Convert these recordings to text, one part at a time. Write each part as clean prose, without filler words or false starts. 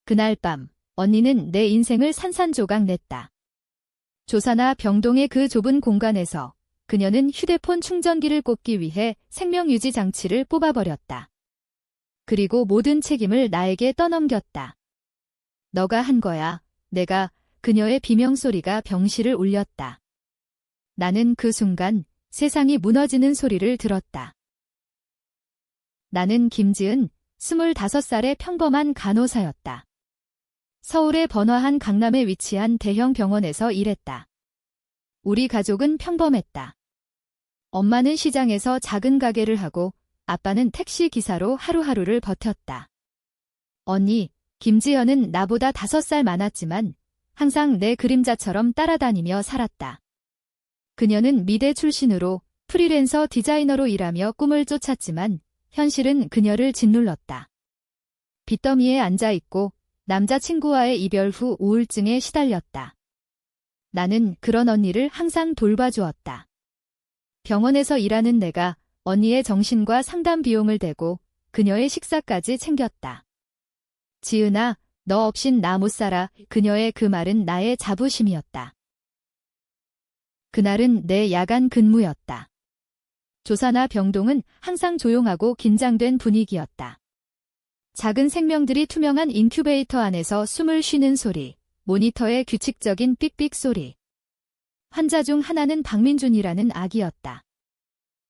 그날 밤, 언니는 내 인생을 산산조각 냈다. 조사나 병동의 그 좁은 공간에서 그녀는 휴대폰 충전기를 꽂기 위해 생명유지 장치를 뽑아버렸다. 그리고 모든 책임을 나에게 떠넘겼다. 너가 한 거야. 내가. 그녀의 비명소리가 병실을 울렸다. 나는 그 순간 세상이 무너지는 소리를 들었다. 나는 김지은, 25살의 평범한 간호사였다. 서울의 번화한 강남에 위치한 대형 병원에서 일했다. 우리 가족은 평범했다. 엄마는 시장에서 작은 가게를 하고 아빠는 택시 기사로 하루하루를 버텼다. 언니, 김지연은 나보다 5살 많았지만 항상 내 그림자처럼 따라다니며 살았다. 그녀는 미대 출신으로 프리랜서 디자이너로 일하며 꿈을 쫓았지만 현실은 그녀를 짓눌렀다. 빚더미에 앉아있고 남자친구와의 이별 후 우울증에 시달렸다. 나는 그런 언니를 항상 돌봐주었다. 병원에서 일하는 내가 언니의 정신과 상담 비용을 대고 그녀의 식사까지 챙겼다. 지은아, 너 없인 나 못 살아. 그녀의 그 말은 나의 자부심이었다. 그날은 내 야간 근무였다. 조사나 병동은 항상 조용하고 긴장된 분위기였다. 작은 생명들이 투명한 인큐베이터 안에서 숨을 쉬는 소리, 모니터의 규칙적인 삑삑 소리. 환자 중 하나는 박민준이라는 아기였다.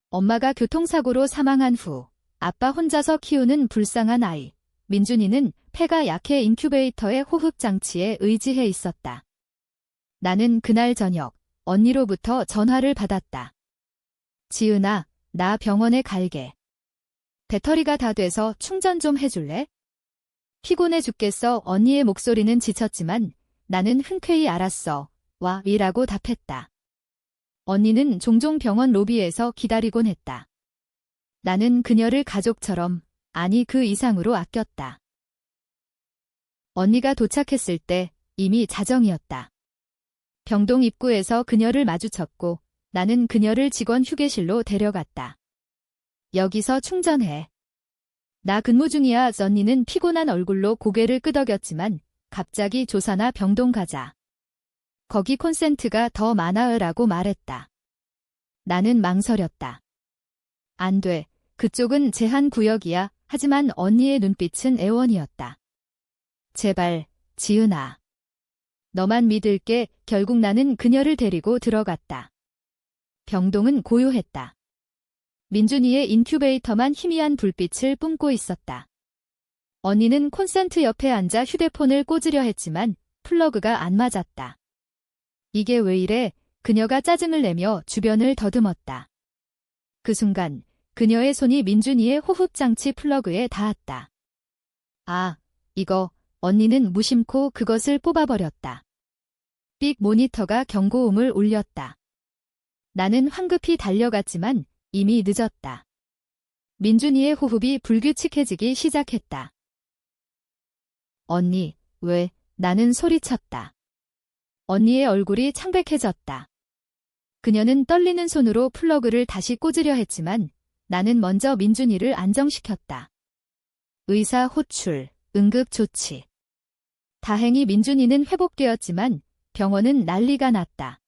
엄마가 교통사고로 사망한 후 아빠 혼자서 키우는 불쌍한 아이. 민준이는 폐가 약해 인큐베이터의 호흡장치에 의지해 있었다. 나는 그날 저녁 언니로부터 전화를 받았다. 지은아, 나 병원에 갈게. 배터리가 다 돼서 충전 좀 해줄래? 피곤해 죽겠어. 언니의 목소리는 지쳤지만 나는 흔쾌히 알았어. 와, 이라고 답했다. 언니는 종종 병원 로비에서 기다리곤 했다. 나는 그녀를 가족처럼, 아니 그 이상으로 아꼈다. 언니가 도착했을 때 이미 자정이었다. 병동 입구에서 그녀를 마주쳤고 나는 그녀를 직원 휴게실로 데려갔다. 여기서 충전해. 나 근무 중이야. 언니는 피곤한 얼굴로 고개를 끄덕였지만 갑자기 조사나 병동 가자. 거기 콘센트가 더 많아라고 말했다. 나는 망설였다. 안 돼. 그쪽은 제한 구역이야. 하지만 언니의 눈빛은 애원이었다. 제발, 지은아. 너만 믿을게. 결국 나는 그녀를 데리고 들어갔다. 병동은 고요했다. 민준이의 인큐베이터만 희미한 불빛을 뿜고 있었다. 언니는 콘센트 옆에 앉아 휴대폰을 꽂으려 했지만 플러그가 안 맞았다. 이게 왜 이래? 그녀가 짜증을 내며 주변을 더듬었다. 그 순간 그녀의 손이 민준이의 호흡장치 플러그에 닿았다. 아, 이거. 언니는 무심코 그것을 뽑아버렸다. 삑 모니터가 경고음을 울렸다. 나는 황급히 달려갔지만 이미 늦었다. 민준이의 호흡이 불규칙해지기 시작했다. 언니, 왜? 나는 소리쳤다. 언니의 얼굴이 창백해졌다. 그녀는 떨리는 손으로 플러그를 다시 꽂으려 했지만 나는 먼저 민준이를 안정시켰다. 의사 호출, 응급조치. 다행히 민준이는 회복되었지만 병원은 난리가 났다.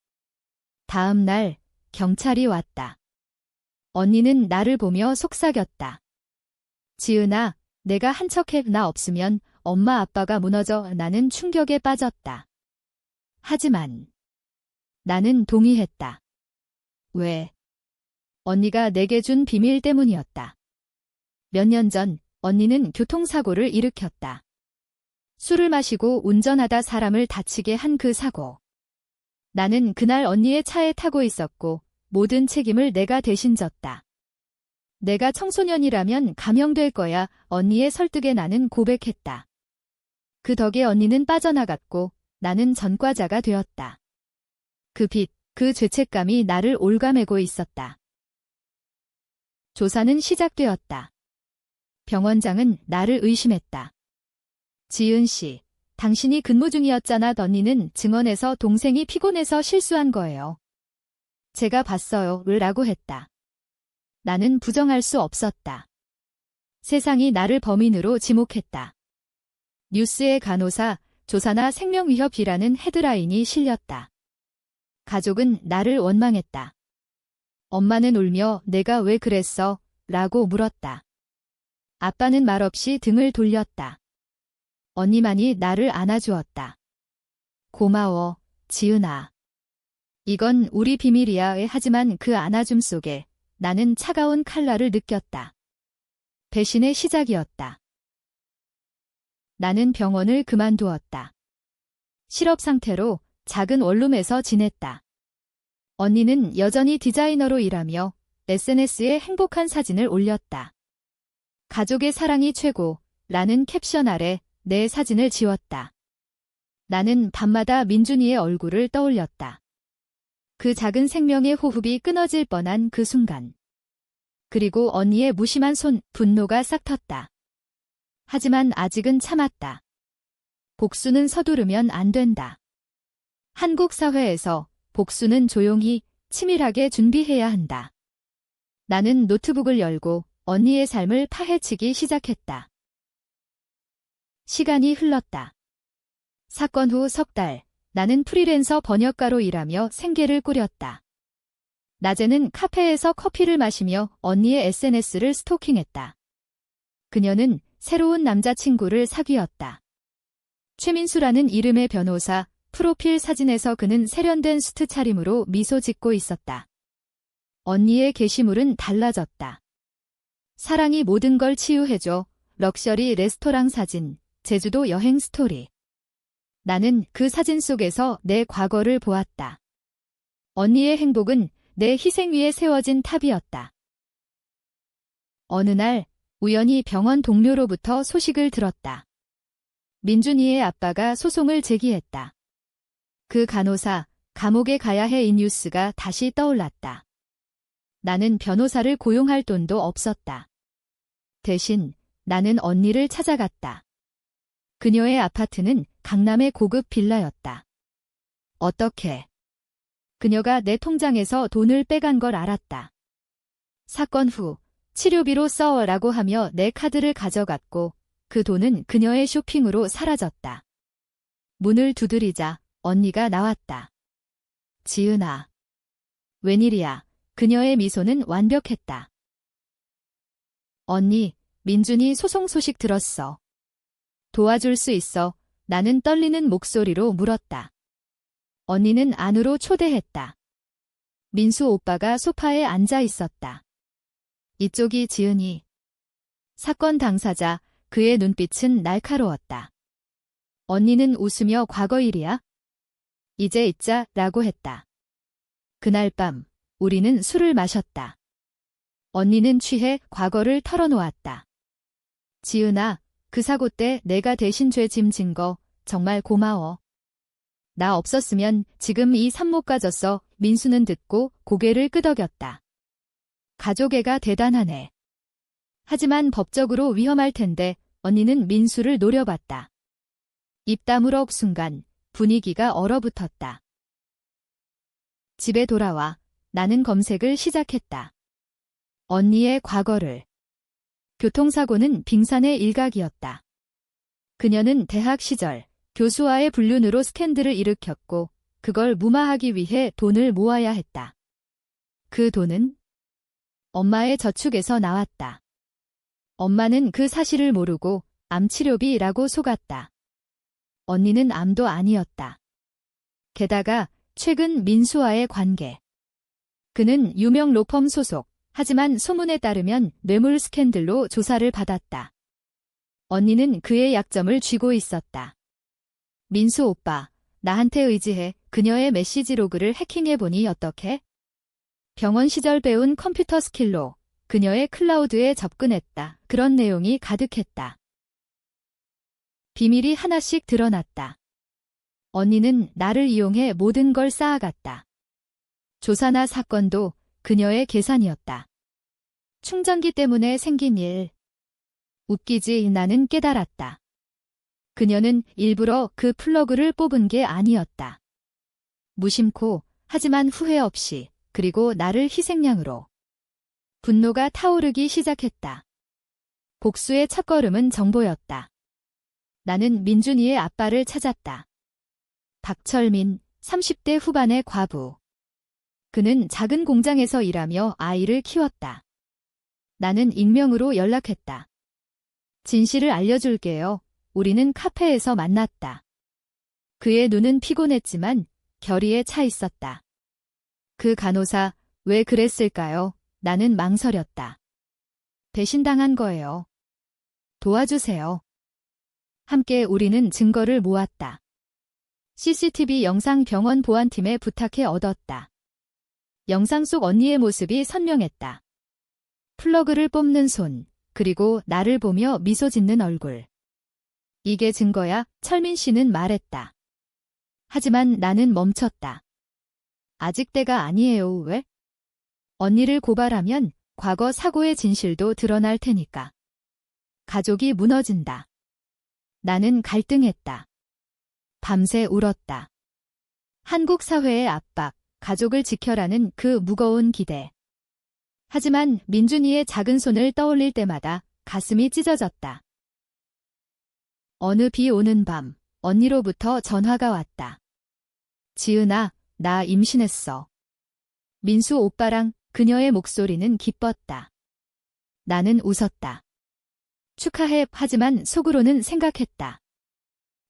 다음 날 경찰이 왔다. 언니는 나를 보며 속삭였다. 지은아, 내가 한 척해. 나 없으면 엄마 아빠가 무너져. 나는 충격에 빠졌다. 하지만 나는 동의했다. 왜? 언니가 내게 준 비밀 때문이었다. 몇 년 전 언니는 교통사고를 일으켰다. 술을 마시고 운전하다 사람을 다치게 한 그 사고. 나는 그날 언니의 차에 타고 있었고 모든 책임을 내가 대신 졌다. 내가 청소년이라면 감형될 거야. 언니의 설득에 나는 고백했다. 그 덕에 언니는 빠져나갔고 나는 전과자가 되었다. 그 빚, 그 죄책감이 나를 올가매고 있었다. 조사는 시작되었다. 병원장은 나를 의심했다. 지은 씨, 당신이 근무 중이었잖아. 언니는 증언에서 동생이 피곤해서 실수한 거예요. 제가 봤어요. 라고 했다. 나는 부정할 수 없었다. 세상이 나를 범인으로 지목했다. 뉴스에 간호사, 조사나 생명위협이라는 헤드라인이 실렸다. 가족은 나를 원망했다. 엄마는 울며 내가 왜 그랬어? 라고 물었다. 아빠는 말없이 등을 돌렸다. 언니만이 나를 안아주었다. 고마워, 지은아. 이건 우리 비밀이야. 하지만 그 안아줌 속에 나는 차가운 칼날을 느꼈다. 배신의 시작이었다. 나는 병원을 그만두었다. 실업 상태로 작은 원룸에서 지냈다. 언니는 여전히 디자이너로 일하며 SNS에 행복한 사진을 올렸다. 가족의 사랑이 최고, 라는 캡션 아래 내 사진을 지웠다. 나는 밤마다 민준이의 얼굴을 떠올렸다. 그 작은 생명의 호흡이 끊어질 뻔한 그 순간. 그리고 언니의 무심한 손, 분노가 싹 텄다. 하지만 아직은 참았다. 복수는 서두르면 안 된다. 한국 사회에서 복수는 조용히, 치밀하게 준비해야 한다. 나는 노트북을 열고 언니의 삶을 파헤치기 시작했다. 시간이 흘렀다. 사건 후 석 달, 나는 프리랜서 번역가로 일하며 생계를 꾸렸다. 낮에는 카페에서 커피를 마시며 언니의 SNS를 스토킹했다. 그녀는 새로운 남자친구를 사귀었다. 최민수라는 이름의 변호사, 프로필 사진에서 그는 세련된 수트 차림으로 미소 짓고 있었다. 언니의 게시물은 달라졌다. 사랑이 모든 걸 치유해줘, 럭셔리 레스토랑 사진, 제주도 여행 스토리. 나는 그 사진 속에서 내 과거를 보았다. 언니의 행복은 내 희생 위에 세워진 탑이었다. 어느 날 우연히 병원 동료로부터 소식을 들었다. 민준이의 아빠가 소송을 제기했다. 그 간호사, 감옥에 가야 해. 이 뉴스가 다시 떠올랐다. 나는 변호사를 고용할 돈도 없었다. 대신 나는 언니를 찾아갔다. 그녀의 아파트는 강남의 고급 빌라였다. 어떻게? 그녀가 내 통장에서 돈을 빼간 걸 알았다. 사건 후 치료비로 써라고 하며 내 카드를 가져갔고 그 돈은 그녀의 쇼핑으로 사라졌다. 문을 두드리자 언니가 나왔다. 지은아. 웬일이야. 그녀의 미소는 완벽했다. 언니, 민준이 소송 소식 들었어. 도와줄 수 있어. 나는 떨리는 목소리로 물었다. 언니는 안으로 초대했다. 민수 오빠가 소파에 앉아 있었다. 이쪽이 지은이. 사건 당사자, 그의 눈빛은 날카로웠다. 언니는 웃으며 과거 일이야? 이제 잊자, 라고 했다. 그날 밤, 우리는 술을 마셨다. 언니는 취해 과거를 털어놓았다. 지은아, 그 사고 때 내가 대신 죄짐진 거 정말 고마워. 나 없었으면 지금 이 삶 못 가졌어. 민수는 듣고 고개를 끄덕였다. 가족애가 대단하네. 하지만 법적으로 위험할 텐데 언니는 민수를 노려봤다. 입 다물어 순간 분위기가 얼어붙었다. 집에 돌아와 나는 검색을 시작했다. 언니의 과거를. 교통사고는 빙산의 일각이었다. 그녀는 대학 시절 교수와의 불륜으로 스캔들을 일으켰고 그걸 무마하기 위해 돈을 모아야 했다. 그 돈은 엄마의 저축에서 나왔다. 엄마는 그 사실을 모르고 암치료비라고 속았다. 언니는 암도 아니었다. 게다가 최근 민수와의 관계. 그는 유명 로펌 소속, 하지만 소문에 따르면 뇌물 스캔들로 조사를 받았다. 언니는 그의 약점을 쥐고 있었다. 민수 오빠, 나한테 의지해. 그녀의 메시지 로그를 해킹해보니 어떻게? 병원 시절 배운 컴퓨터 스킬로 그녀의 클라우드에 접근했다. 그런 내용이 가득했다. 비밀이 하나씩 드러났다. 언니는 나를 이용해 모든 걸 쌓아갔다. 조사나 사건도 그녀의 계산이었다. 충전기 때문에 생긴 일. 웃기지. 나는 깨달았다. 그녀는 일부러 그 플러그를 뽑은 게 아니었다. 무심코, 하지만 후회 없이, 그리고 나를 희생양으로. 분노가 타오르기 시작했다. 복수의 첫걸음은 정보였다. 나는 민준이의 아빠를 찾았다. 박철민, 30대 후반의 과부. 그는 작은 공장에서 일하며 아이를 키웠다. 나는 익명으로 연락했다. 진실을 알려줄게요. 우리는 카페에서 만났다. 그의 눈은 피곤했지만 결의에 차 있었다. 그 간호사, 왜 그랬을까요? 나는 망설였다. 배신당한 거예요. 도와주세요. 함께 우리는 증거를 모았다. CCTV 영상 병원 보안팀에 부탁해 얻었다. 영상 속 언니의 모습이 선명했다. 플러그를 뽑는 손, 그리고 나를 보며 미소 짓는 얼굴. 이게 증거야, 철민 씨는 말했다. 하지만 나는 멈췄다. 아직 때가 아니에요, 왜? 언니를 고발하면 과거 사고의 진실도 드러날 테니까. 가족이 무너진다. 나는 갈등했다. 밤새 울었다. 한국 사회의 압박, 가족을 지켜라는 그 무거운 기대. 하지만 민준이의 작은 손을 떠올릴 때마다 가슴이 찢어졌다. 어느 비 오는 밤, 언니로부터 전화가 왔다. 지은아, 나 임신했어. 민수 오빠랑. 그녀의 목소리는 기뻤다. 나는 웃었다. 축하해. 하지만 속으로는 생각했다.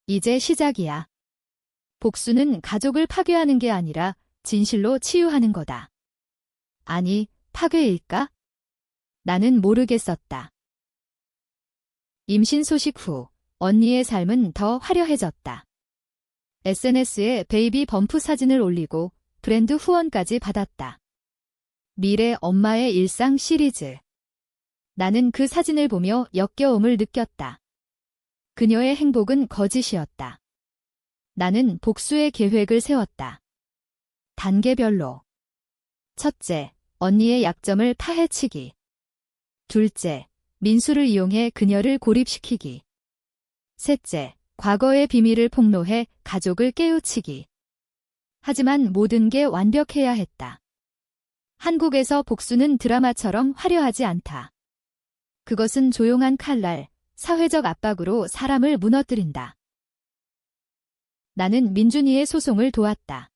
이제 시작이야. 복수는 가족을 파괴하는 게 아니라 진실로 치유하는 거다. 아니, 파괴일까? 나는 모르겠었다. 임신 소식 후 언니의 삶은 더 화려해졌다. SNS에 베이비 범프 사진을 올리고 브랜드 후원까지 받았다. 미래 엄마의 일상 시리즈. 나는 그 사진을 보며 역겨움을 느꼈다. 그녀의 행복은 거짓이었다. 나는 복수의 계획을 세웠다. 단계별로. 첫째, 언니의 약점을 파헤치기. 둘째, 민수를 이용해 그녀를 고립시키기. 셋째, 과거의 비밀을 폭로해 가족을 깨우치기. 하지만 모든 게 완벽해야 했다. 한국에서 복수는 드라마처럼 화려하지 않다. 그것은 조용한 칼날, 사회적 압박으로 사람을 무너뜨린다. 나는 민준이의 소송을 도왔다.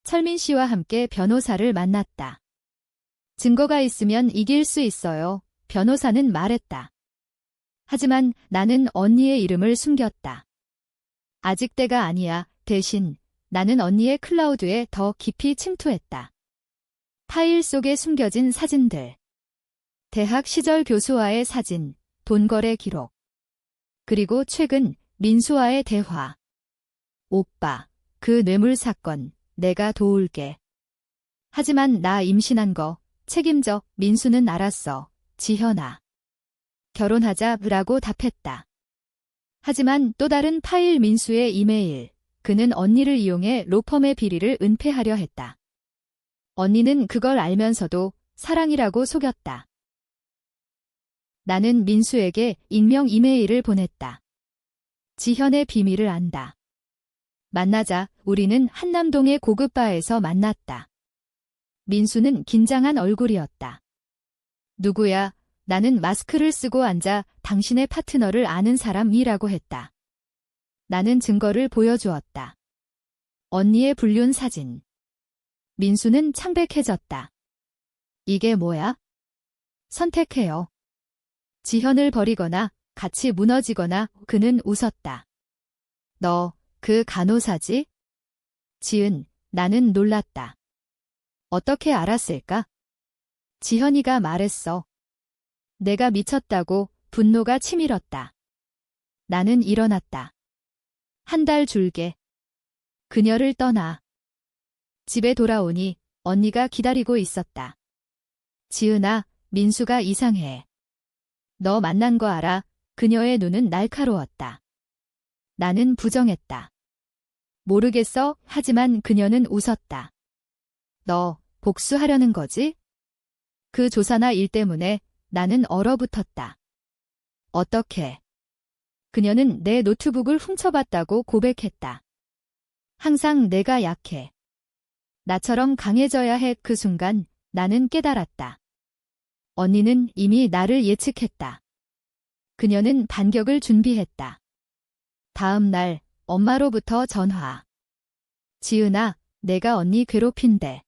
철민 씨와 함께 변호사를 만났다. 증거가 있으면 이길 수 있어요. 변호사는 말했다. 하지만 나는 언니의 이름을 숨겼다. 아직 때가 아니야. 대신 나는 언니의 클라우드에 더 깊이 침투했다. 파일 속에 숨겨진 사진들. 대학 시절 교수와의 사진, 돈거래 기록. 그리고 최근 민수와의 대화. 오빠, 그 뇌물 사건, 내가 도울게. 하지만 나 임신한 거 책임져. 민수는 알았어. 지현아. 결혼하자라고 답했다. 하지만 또 다른 파일. 민수의 이메일. 그는 언니를 이용해 로펌의 비리를 은폐하려 했다. 언니는 그걸 알면서도 사랑이라고 속였다. 나는 민수에게 익명 이메일을 보냈다. 지현의 비밀을 안다. 만나자. 우리는 한남동의 고급 바에서 만났다. 민수는 긴장한 얼굴이었다. 누구야? 나는 마스크를 쓰고 앉아 당신의 파트너를 아는 사람이라고 했다. 나는 증거를 보여주었다. 언니의 불륜 사진. 민수는 창백해졌다. 이게 뭐야? 선택해요. 지현을 버리거나 같이 무너지거나. 그는 웃었다. 너, 그 간호사지? 지은, 나는 놀랐다. 어떻게 알았을까? 지현이가 말했어. 내가 미쳤다고. 분노가 치밀었다. 나는 일어났다. 한 달 줄게. 그녀를 떠나. 집에 돌아오니 언니가 기다리고 있었다. 지은아, 민수가 이상해. 너 만난 거 알아? 그녀의 눈은 날카로웠다. 나는 부정했다. 모르겠어. 하지만 그녀는 웃었다. 너 복수하려는 거지? 그 조사나 일 때문에 나는 얼어붙었다. 어떻게? 그녀는 내 노트북을 훔쳐봤다고 고백했다. 항상 내가 약해. 나처럼 강해져야 해. 그 순간 나는 깨달았다. 언니는 이미 나를 예측했다. 그녀는 반격을 준비했다. 다음 날 엄마로부터 전화. 지은아, 내가 언니 괴롭힌대.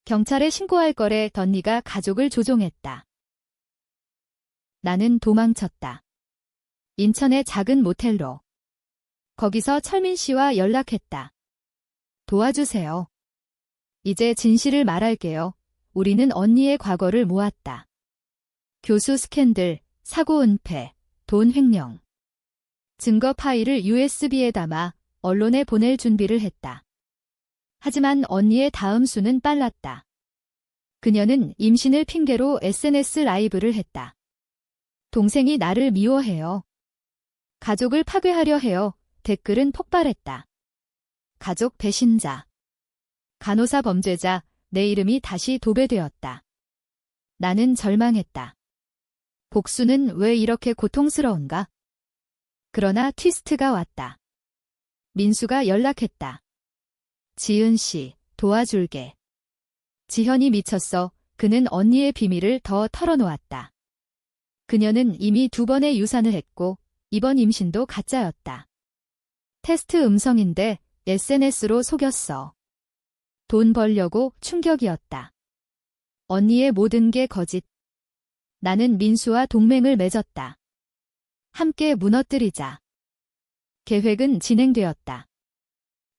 경찰에 신고할 거래. 덧니가 가족을 조종했다. 나는 도망쳤다. 인천의 작은 모텔로. 거기서 철민 씨와 연락했다. 도와주세요. 이제 진실을 말할게요. 우리는 언니의 과거를 모았다. 교수 스캔들, 사고 은폐, 돈 횡령. 증거 파일을 USB에 담아 언론에 보낼 준비를 했다. 하지만 언니의 다음 수는 빨랐다. 그녀는 임신을 핑계로 SNS 라이브를 했다. 동생이 나를 미워해요. 가족을 파괴하려 해요. 댓글은 폭발했다. 가족 배신자. 간호사 범죄자. 내 이름이 다시 도배되었다. 나는 절망했다. 복수는 왜 이렇게 고통스러운가? 그러나 트위스트가 왔다. 민수가 연락했다. 지은 씨, 도와줄게. 지현이 미쳤어. 그는 언니의 비밀을 더 털어놓았다. 그녀는 이미 2번의 유산을 했고 이번 임신도 가짜였다. 테스트 음성인데 SNS로 속였어. 돈 벌려고. 충격이었다. 언니의 모든 게 거짓. 나는 민수와 동맹을 맺었다. 함께 무너뜨리자. 계획은 진행되었다.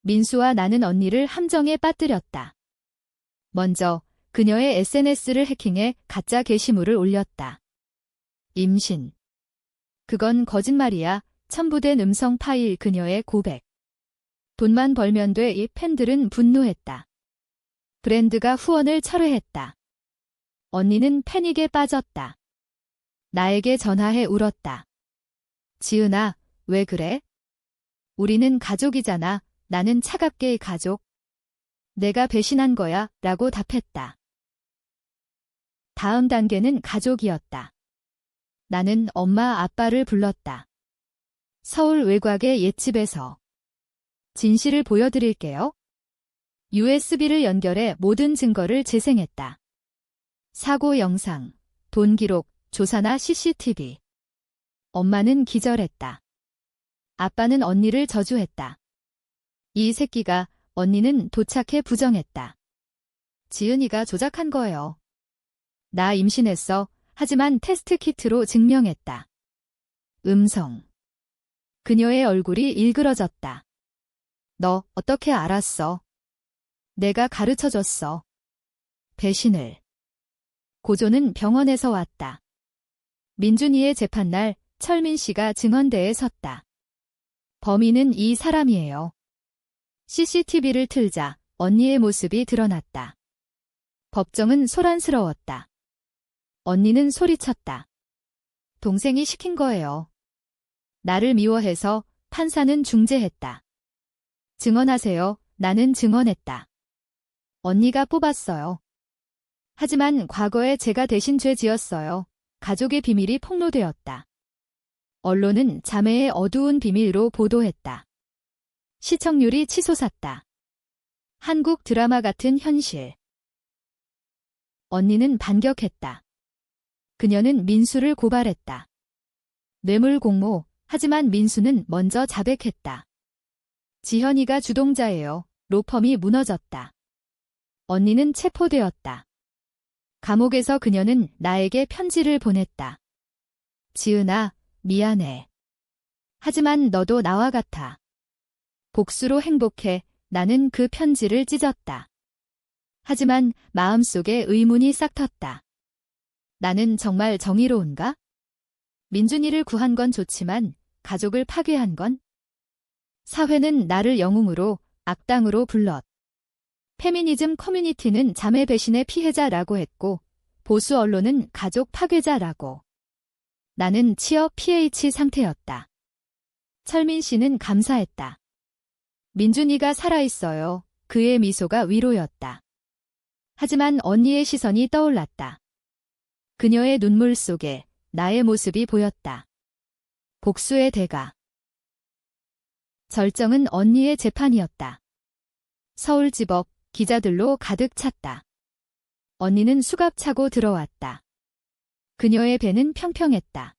민수와 나는 언니를 함정에 빠뜨렸다. 먼저 그녀의 SNS를 해킹해 가짜 게시물을 올렸다. 임신. 그건 거짓말이야. 첨부된 음성 파일. 그녀의 고백. 돈만 벌면 돼. 이 팬들은 분노했다. 브랜드가 후원을 철회했다. 언니는 패닉에 빠졌다. 나에게 전화해 울었다. 지은아, 왜 그래? 우리는 가족이잖아. 나는 차갑게 가족. 내가 배신한 거야. 라고 답했다. 다음 단계는 가족이었다. 나는 엄마 아빠를 불렀다. 서울 외곽의 옛집에서. 진실을 보여드릴게요. USB를 연결해 모든 증거를 재생했다. 사고 영상, 돈 기록, 조사나 CCTV. 엄마는 기절했다. 아빠는 언니를 저주했다. 이 새끼가. 언니는 도착해 부정했다. 지은이가 조작한 거예요. 나 임신했어. 하지만 테스트 키트로 증명했다. 음성. 그녀의 얼굴이 일그러졌다. 너 어떻게 알았어? 내가 가르쳐줬어. 배신을. 고조는 병원에서 왔다. 민준이의 재판날 철민 씨가 증언대에 섰다. 범인은 이 사람이에요. CCTV를 틀자 언니의 모습이 드러났다. 법정은 소란스러웠다. 언니는 소리쳤다. 동생이 시킨 거예요. 나를 미워해서. 판사는 중재했다. 증언하세요. 나는 증언했다. 언니가 뽑았어요. 하지만 과거에 제가 대신 죄 지었어요. 가족의 비밀이 폭로되었다. 언론은 자매의 어두운 비밀로 보도했다. 시청률이 치솟았다. 한국 드라마 같은 현실. 언니는 반격했다. 그녀는 민수를 고발했다. 뇌물 공모. 하지만 민수는 먼저 자백했다. 지현이가 주동자예요. 로펌이 무너졌다. 언니는 체포되었다. 감옥에서 그녀는 나에게 편지를 보냈다. 지은아, 미안해. 하지만 너도 나와 같아. 복수로 행복해. 나는 그 편지를 찢었다. 하지만 마음속에 의문이 싹 텄다. 나는 정말 정의로운가? 민준이를 구한 건 좋지만 가족을 파괴한 건? 사회는 나를 영웅으로, 악당으로 불렀. 페미니즘 커뮤니티는 자매 배신의 피해자라고 했고 보수 언론은 가족 파괴자라고. 나는 취업 PH 상태였다. 철민 씨는 감사했다. 민준이가 살아있어요. 그의 미소가 위로였다. 하지만 언니의 시선이 떠올랐다. 그녀의 눈물 속에 나의 모습이 보였다. 복수의 대가. 절정은 언니의 재판이었다. 서울지법 기자들로 가득 찼다. 언니는 수갑 차고 들어왔다. 그녀의 배는 평평했다.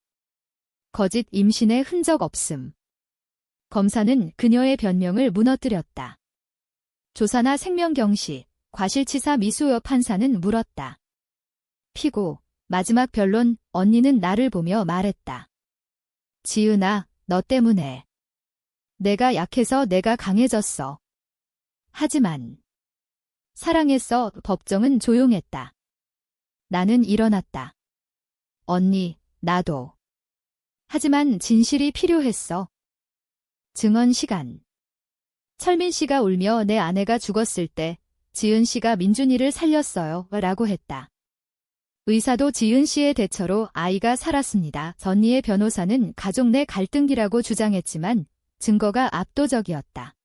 거짓 임신의 흔적 없음. 검사는 그녀의 변명을 무너뜨렸다. 조사나 생명경시, 과실치사 미수여 판사는 물었다. 피고, 마지막 변론, 언니는 나를 보며 말했다. 지은아, 너 때문에. 내가 약해서 내가 강해졌어. 하지만 사랑했어. 법정은 조용했다. 나는 일어났다. 언니, 나도. 하지만 진실이 필요했어. 증언 시간. 철민 씨가 울며 내 아내가 죽었을 때 지은 씨가 민준이를 살렸어요. 라고 했다. 의사도 지은 씨의 대처로 아이가 살았습니다. 언니의 변호사는 가족 내 갈등기라고 주장했지만 증거가 압도적이었다.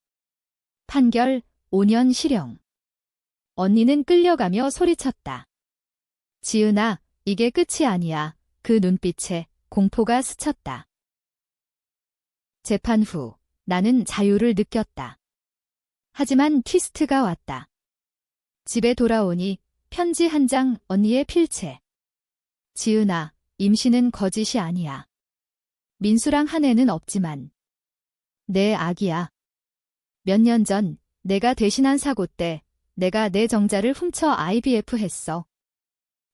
판결 5년 실형. 언니는 끌려가며 소리쳤다. 지은아, 이게 끝이 아니야. 그 눈빛에 공포가 스쳤다. 재판 후 나는 자유를 느꼈다. 하지만 트위스트가 왔다. 집에 돌아오니 편지 한 장, 언니의 필체. 지은아, 임신은 거짓이 아니야. 민수랑 한 애는 없지만 내 아기야. 몇 년 전 내가 대신한 사고 때 내가 내 정자를 훔쳐 IVF 했어.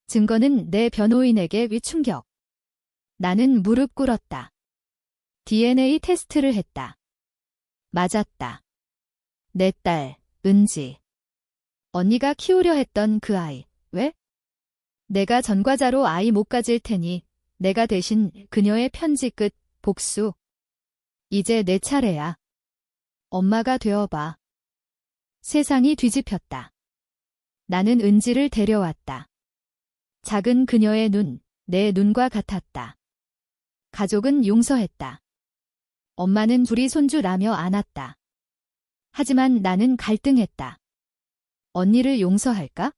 증거는 내 변호인에게 위충격. 나는 무릎 꿇었다. DNA 테스트를 했다. 맞았다. 내 딸, 은지. 언니가 키우려 했던 그 아이. 왜? 내가 전과자로 아이 못 가질 테니 내가 대신 그녀의 편지 끝, 복수. 이제 내 차례야. 엄마가 되어봐. 세상이 뒤집혔다. 나는 은지를 데려왔다. 작은 그녀의 눈, 내 눈과 같았다. 가족은 용서했다. 엄마는 둘이 손주라며 안았다. 하지만 나는 갈등했다. 언니를 용서할까?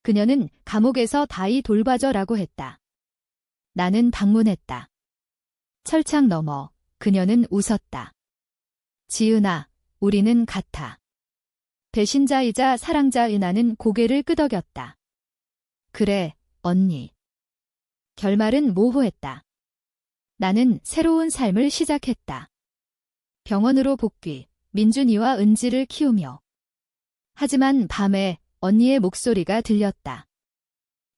그녀는 감옥에서 다이 돌봐줘라고 했다. 나는 방문했다. 철창 너머 그녀는 웃었다. 지은아, 우리는 같아. 배신자이자 사랑자의 나는 고개를 끄덕였다. 그래, 언니. 결말은 모호했다. 나는 새로운 삶을 시작했다. 병원으로 복귀, 민준이와 은지를 키우며. 하지만 밤에 언니의 목소리가 들렸다.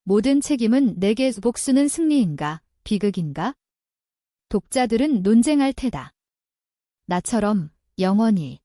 모든 책임은 내게. 복수는 승리인가, 비극인가? 독자들은 논쟁할 테다. 나처럼 영원히.